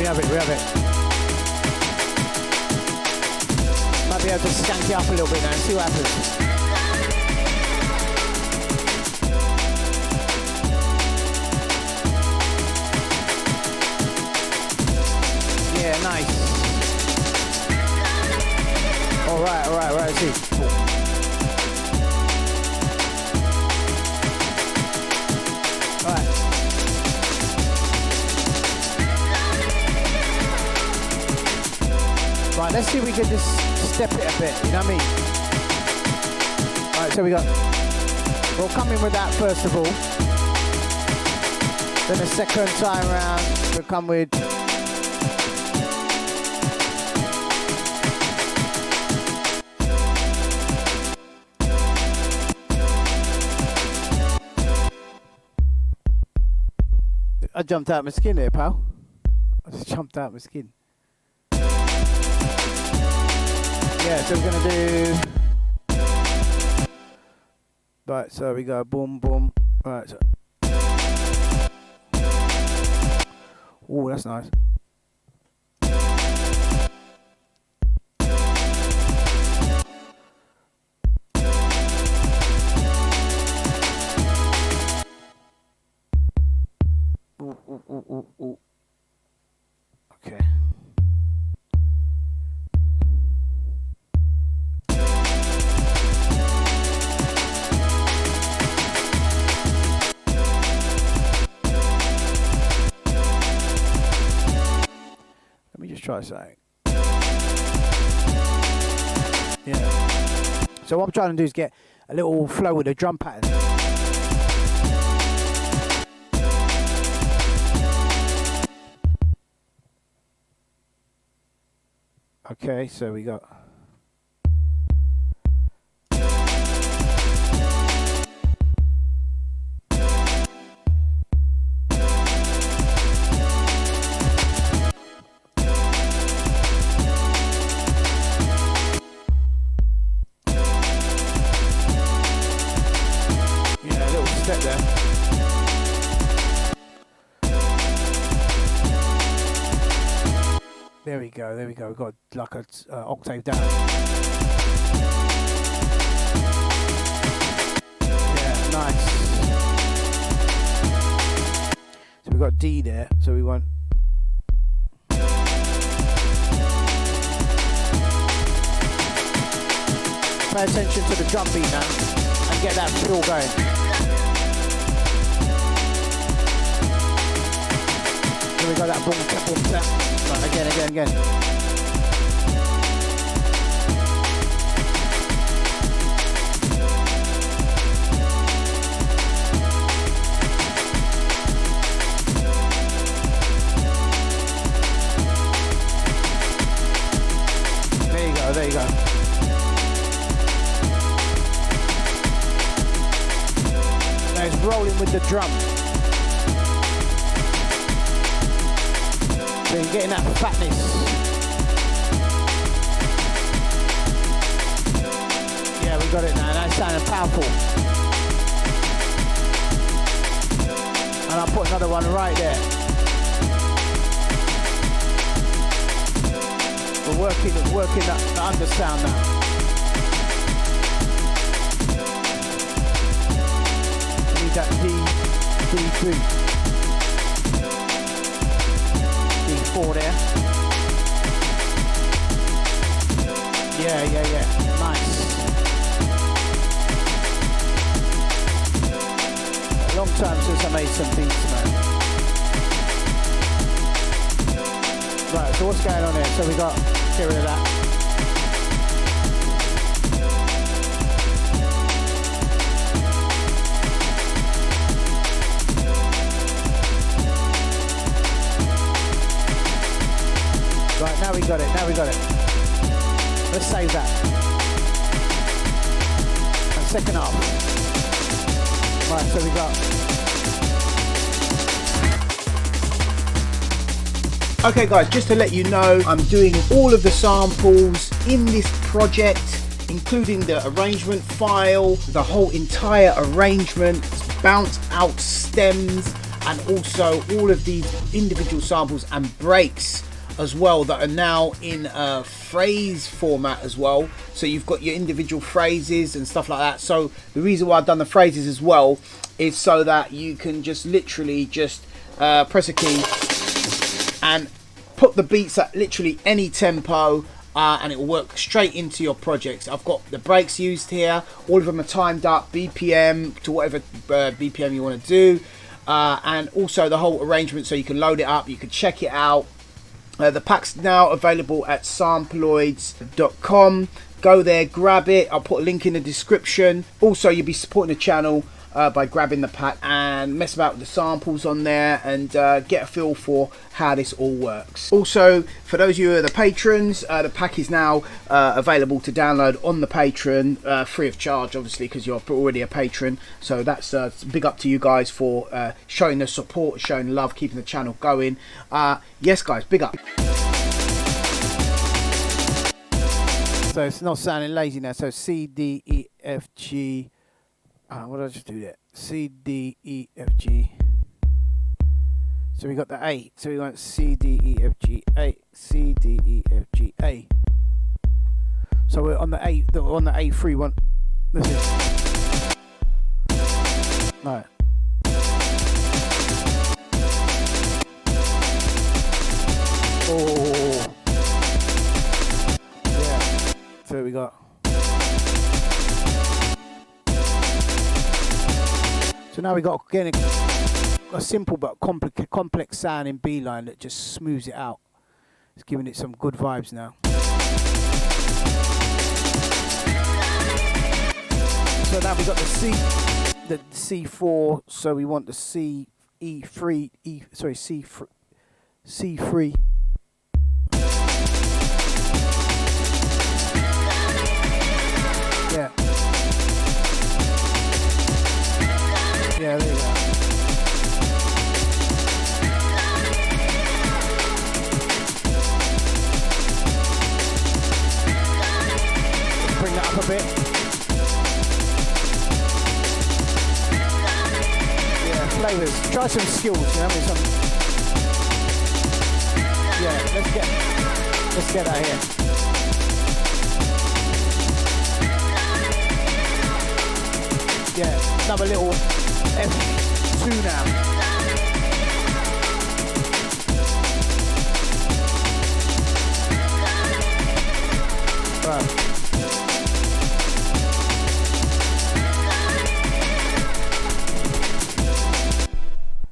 We have it. Might be able to skank it up a little bit now and see what happens. Yeah, nice. Alright, let's see. Alright. Right, let's see if we can just step it a bit, you know what I mean? Alright, so we'll come in with that first of all. Then the second time round, we'll come with I jumped out my skin there, pal. I just jumped out my skin. Yeah, so we're gonna do. Right, so we go boom, boom. Right, so. Oh, that's nice. Ooh. Okay. Let me just try something. Yeah. So what I'm trying to do is get a little flow with the drum pattern. Okay, so we got a little step there. There we go. We've got like a octave down. Yeah, nice. So we've got D there, so we want. Pay attention to the drum beat now and get that feel going. Here we got that boom, tap, boom, tap. Right, again. There you go. Now it's rolling with the drum. So you're getting that fatness. Yeah, we got it now. That's sounding powerful. And I'll put another one right there. We're working the undersound now. We need that D3. D4 there. Yeah. Nice. A long time since I made some beats, man. Right, so what's going on here? So we got, get rid of that. Right, now we got it. Let's save that. And second half. Right, so we got. Okay guys, just to let you know, I'm doing all of the samples in this project, including the arrangement file, the whole entire arrangement, bounce out stems, and also all of these individual samples and breaks as well that are now in a phrase format as well. So you've got your individual phrases and stuff like that. So the reason why I've done the phrases as well is so that you can just literally just press a key and put the beats at literally any tempo, and it will work straight into your projects. I've got the breaks used here. All of them are timed up, BPM to whatever BPM you want to do, and also the whole arrangement, so you can load it up, you can check it out. The pack's now available at samploids.com. Go there, grab it. I'll put a link in the description. Also, you'll be supporting the channel by grabbing the pack and mess about with the samples on there and get a feel for how this all works. Also, for those of you who are the patrons, the pack is now available to download on the Patreon, free of charge, obviously, because you're already a patron. So that's big up to you guys for showing the support, showing love, keeping the channel going. Yes, guys, big up. So it's not sounding lazy now. So C, D, E, F, G. What did I just do there? C, D, E, F, G. So we got the A. So we went C, D, E, F, G, A. C, D, E, F, G, A. So we're on the A, on the A3 one. Listen. Right. Oh. Yeah. So we got. So now we got again a simple but complex sound in B line that just smooths it out. It's giving it some good vibes now. So now we got the C, the C4. So we want the C, E3, C3. Yeah. Yeah, there you go. Let's bring that up a bit. Yeah, flavors. Try some skills, you know, I mean, some. Yeah, let's get that here. Yeah, another little F2 now. Right.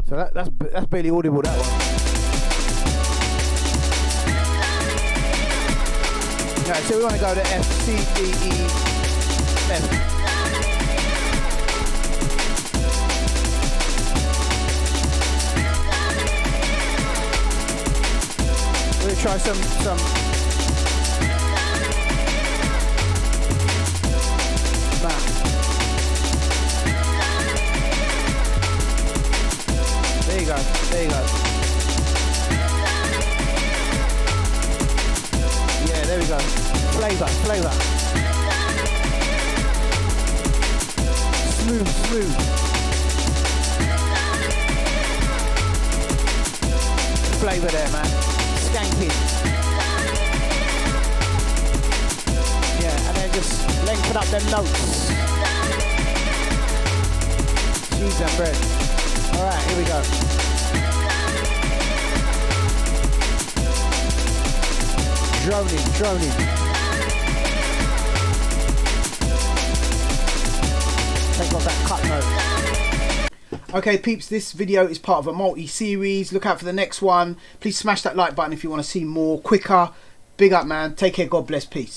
So that's barely audible, that one. Yeah, so we want to go to F, C, D, E, F. We'll try some nah. There you go. Yeah, there we go. Flavor. Smooth. Flavor there, man. Skanking. Yeah, and then just lengthen up them notes. Cheese and bread. Alright, here we go. Droning. Take off that cut note. Okay, peeps, this video is part of a multi-series. Look out for the next one. Please smash that like button if you want to see more quicker. Big up, man. Take care. God bless. Peace.